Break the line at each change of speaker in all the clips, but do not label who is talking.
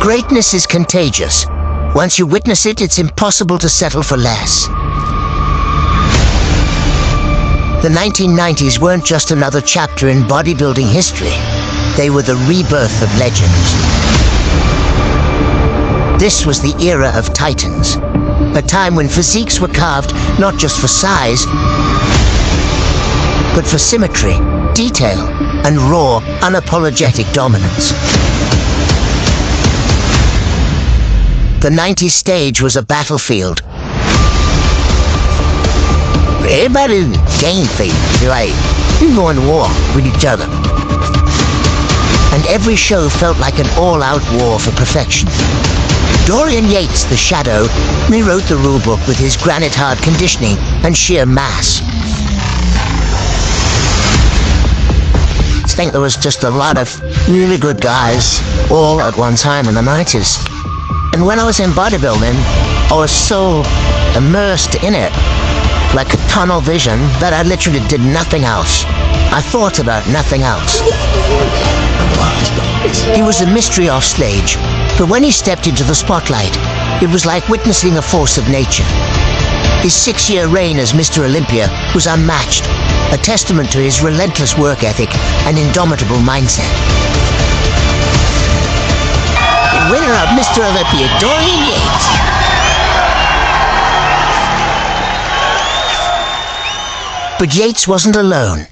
Greatness is contagious. Once you witness it, it's impossible to settle for less. The 1990s weren't just another chapter in bodybuilding history. They were the rebirth of legends. This was the era of titans, a time when physiques were carved not just for size, but for symmetry, detail, and raw, unapologetic dominance. The 90s stage was a battlefield. Everybody in the game thing, we go to war with each other. And every show felt like an all-out war for perfection. Dorian Yates, the Shadow, rewrote the rulebook with his granite-hard conditioning and sheer mass. I think there was just a lot of really good guys all at one time in the 90s. And when I was in bodybuilding, I was so immersed in it, like a tunnel vision, that I literally did nothing else. I thought about nothing else. He was a mystery off stage, but when he stepped into the spotlight, it was like witnessing a force of nature. His 6-year reign as Mr. Olympia was unmatched, a testament to his relentless work ethic and indomitable mindset. The winner of Mr. Olympia, Dorian Yates. But Yates wasn't alone.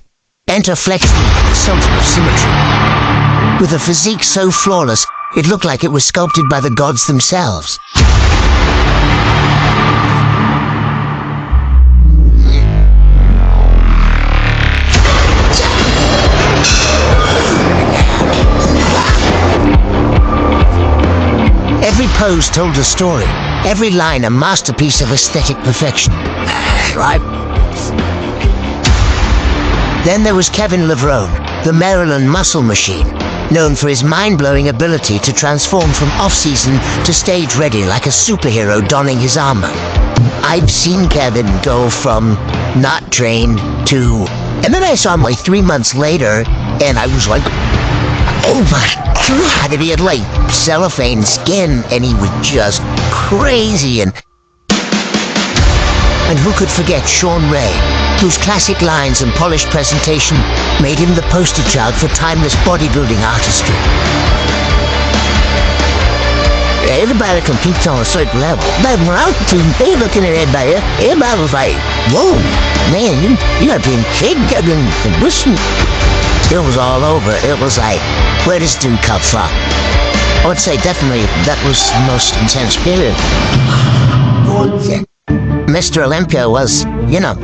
Enter Flex, the sultan of symmetry. With a physique so flawless, it looked like it was sculpted by the gods themselves. Every pose told a story, every line a masterpiece of aesthetic perfection. Right? Then there was Kevin Levrone, the Maryland muscle machine, known for his mind-blowing ability to transform from off-season to stage-ready like a superhero donning his armor. I've seen Kevin go from not trained to... And then I saw him like 3 months later, and I was like, oh my God, he had like cellophane skin, and he was just crazy. And who could forget Shawn Ray, whose classic lines and polished presentation made him the poster child for timeless bodybuilding artistry. Everybody competes on a certain level, but when I was looking at everybody was like, whoa, man, you gotta be kidding, you gotta be listen. It was all over. It was like, where does this dude come from? I would say definitely that was the most intense period. Mr. Olympia was, you know,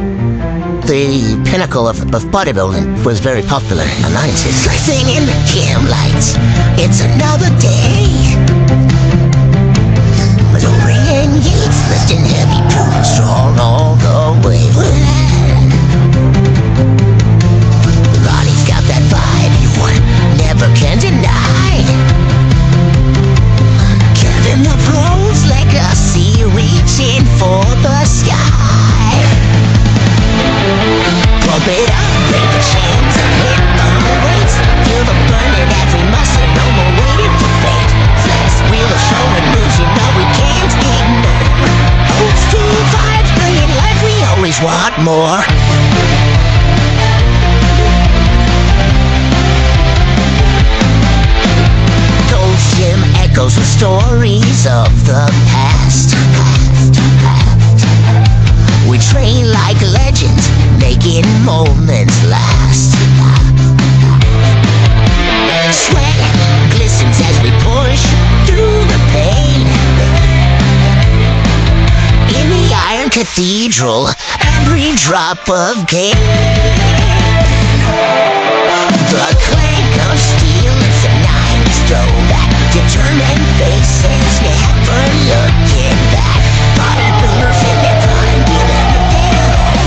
the pinnacle of bodybuilding. Was very popular in the 90s. Like singing the cam lights, it's another day. Dorian Yates lifting heavy pools strong all the way. Ronnie's got that vibe you never can deny. Kevin the Pro's legacy reaching for the sky. Pump it up, break the chains and hit the weights. Feel the burn in every muscle, no more waiting for fate. Flex, wheel of showing moves you know we can't ignore. Old school vibes, bringing life, we always want more. Gold gym echoes the stories of the past. We train like legends, making moments last. Sweat glistens as we push through the pain. In the Iron Cathedral, every drop of gain. The clank of steel is a 90's throwback. Determined faces, never looking back. Bodybuilders in their prime, giving it their all.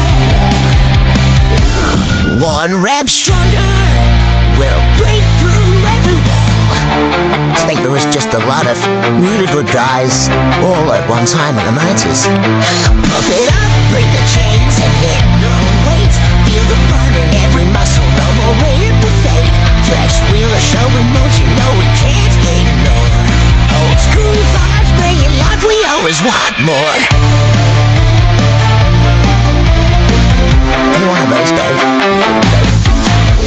One rep stronger will break through every wall. I think there was just a lot of really good guys all at one time in the 90s. Pump it up, break the chains and hit the weights. Feel the burn in every muscle, no more waiting for fate. Flex, wheel, a show in motion, no we can't ignore. Old always want more. Any one of those guys?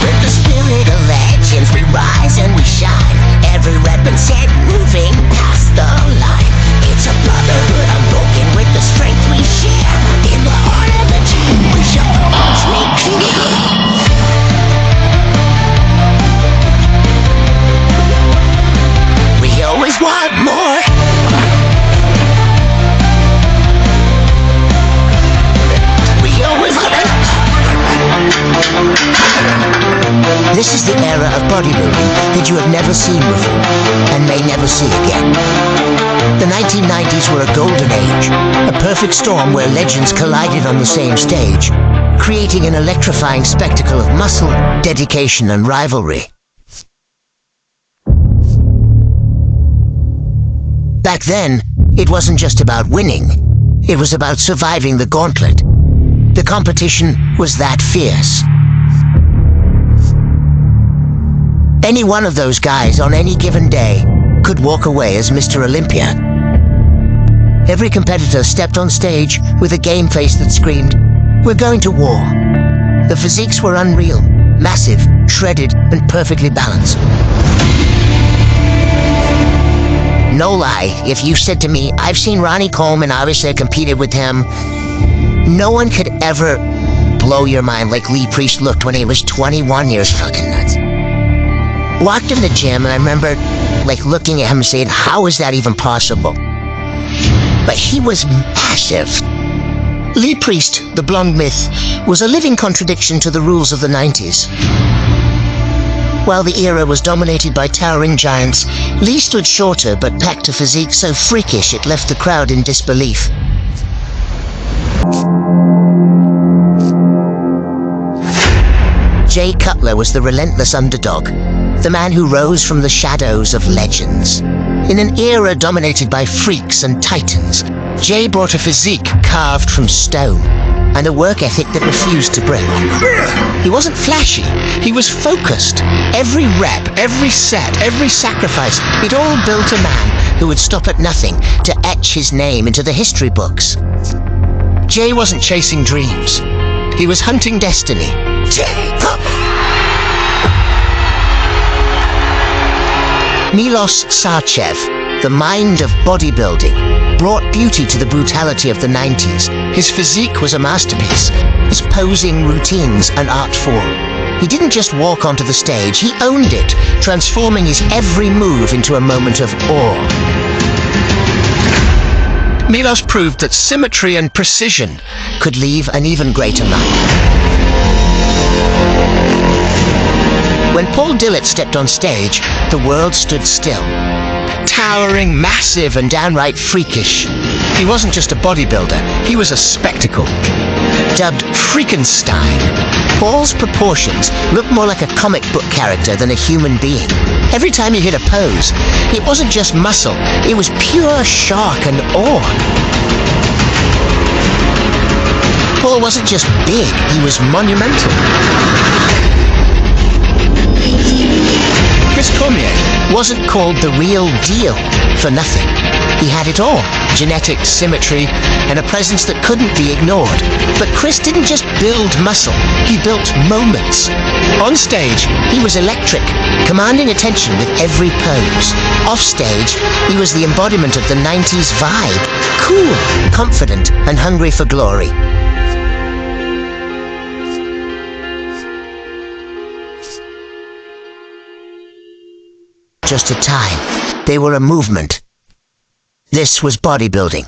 With the spirit of legends, we rise and we shine. Every rep and set moving past the line. It's a brotherhood unbroken with the strength we share. In the heart of the team, we show the ones we keep. We always want more. We always want it. This is the era of bodybuilding that you have never seen before and may never see again. The 1990s were a golden age, a perfect storm where legends collided on the same stage, creating an electrifying spectacle of muscle, dedication, and rivalry. Back then, it wasn't just about winning. It was about surviving the gauntlet. The competition was that fierce. Any one of those guys on any given day could walk away as Mr. Olympia. Every competitor stepped on stage with a game face that screamed, "We're going to war." The physiques were unreal, massive, shredded, and perfectly balanced. No lie, if you said to me, "I've seen Ronnie Coleman, obviously I competed with him," no one could ever blow your mind like Lee Priest looked when he was 21 years fucking nuts. Walked in the gym and I remember looking at him and saying, how is that even possible? But he was massive. Lee Priest, the blonde myth, was a living contradiction to the rules of the 90s. While the era was dominated by towering giants, Lee stood shorter but packed a physique so freakish it left the crowd in disbelief. Jay Cutler was the relentless underdog, the man who rose from the shadows of legends. In an era dominated by freaks and titans, Jay brought a physique carved from stone and a work ethic that refused to break. He wasn't flashy, he was focused. Every rep, every set, every sacrifice, it all built a man who would stop at nothing to etch his name into the history books. Jay wasn't chasing dreams, he was hunting destiny. Milos Sarcev, the mind of bodybuilding, brought beauty to the brutality of the 90s. His physique was a masterpiece, his posing routines an art form. He didn't just walk onto the stage, he owned it, transforming his every move into a moment of awe. Milos proved that symmetry and precision could leave an even greater mark. When Paul Dillett stepped on stage, the world stood still. Towering, massive, and downright freakish. He wasn't just a bodybuilder, he was a spectacle. Dubbed Freakenstein, Paul's proportions looked more like a comic book character than a human being. Every time he hit a pose, it wasn't just muscle, it was pure shock and awe. Paul wasn't just big, he was monumental. Chris Cormier wasn't called the real deal for nothing. He had it all, genetics, symmetry, and a presence that couldn't be ignored. But Chris didn't just build muscle, he built moments. On stage, he was electric, commanding attention with every pose. Off stage, he was the embodiment of the 90s vibe, cool, confident, and hungry for glory. Just a time. They were a movement. This was bodybuilding.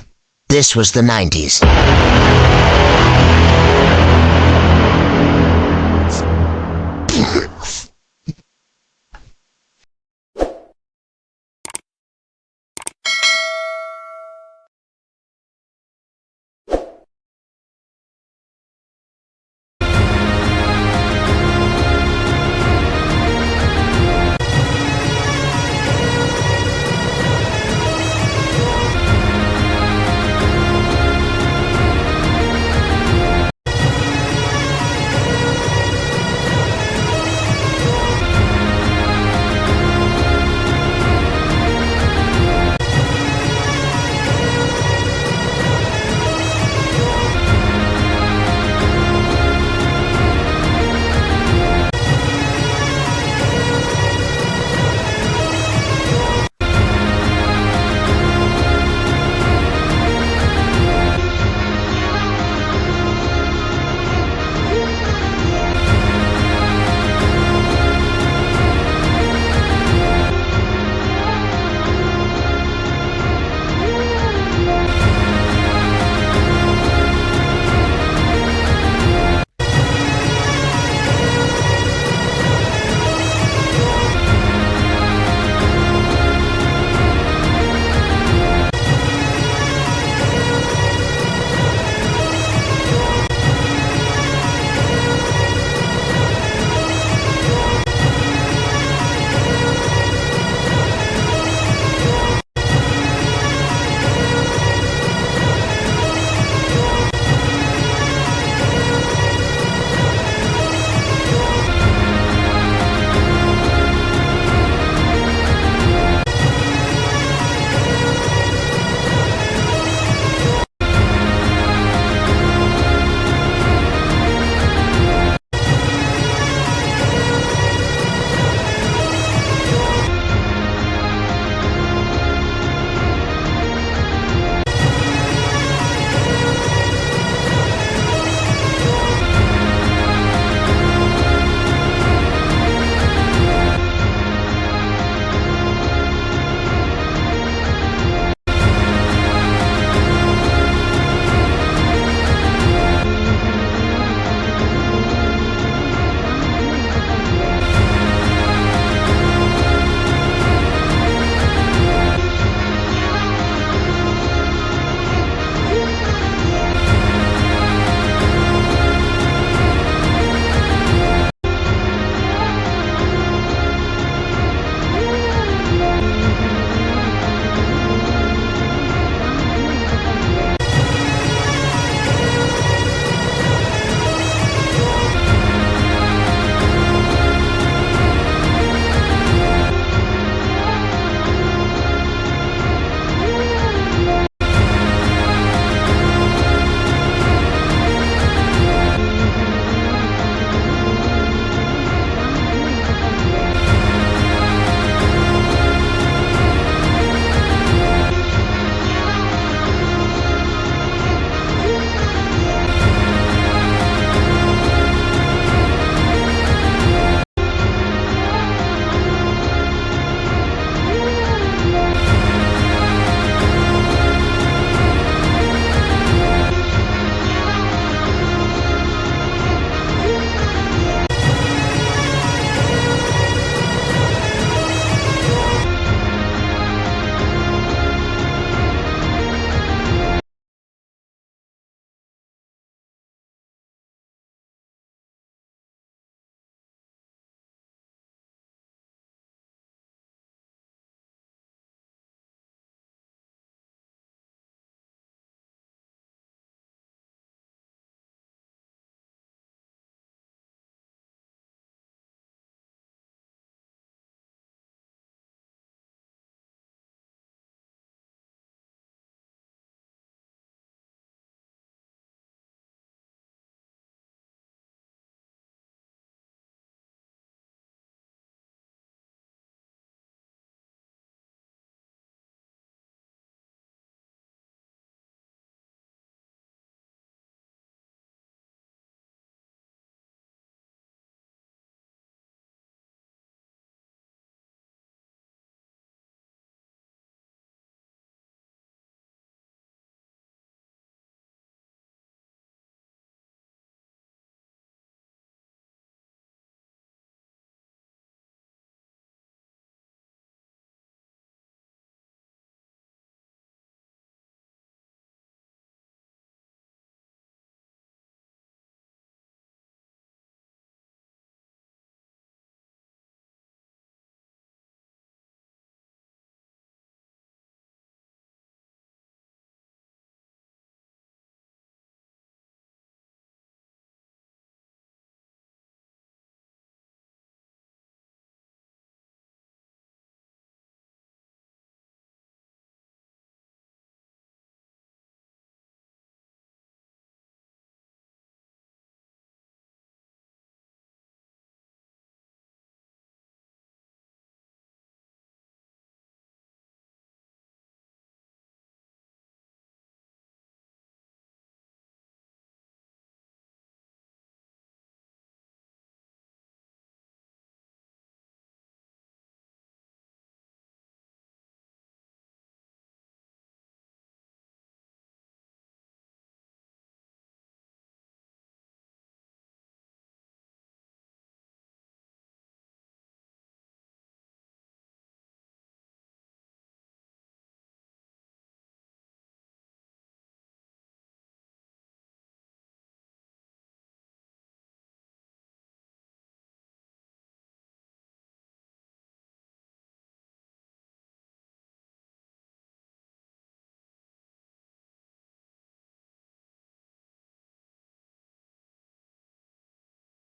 This was the 90s.